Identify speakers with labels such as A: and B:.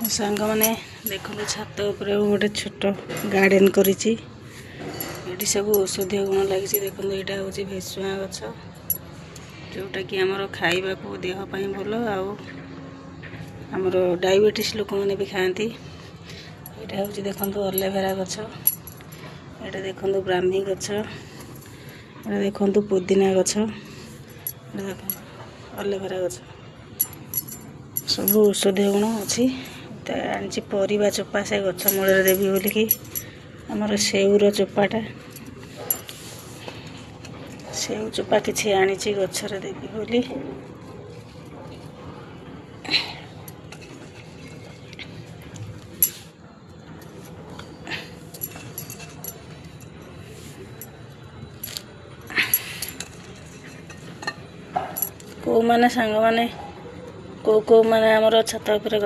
A: सांग मैंने देखो छात उपर गोटे छोट गार्डन कर सब औषधीय गुण लगी देखो यहाँ हूँ भेसुआ गछ जोटा कि आमर खाइबा को देहपाई भल आमर डायबिटीज लोक मैंने भी खाती। यहाँ हूँ देखो एलोवेरा गछ, यहाँ देखो ब्राह्मी गछ, यहाँ देखो पुदीना गछ, देखो एलोवेरा गछ सब औषधीय गुण अच्छी। आनी परिवा चोपा से गछ मूल देवी बोलिकी आमर सेऊर चोपाटा सेऊ चोपा किसी आनी गचर देवी बोली को माने सांग माने को माने आमर छात उपर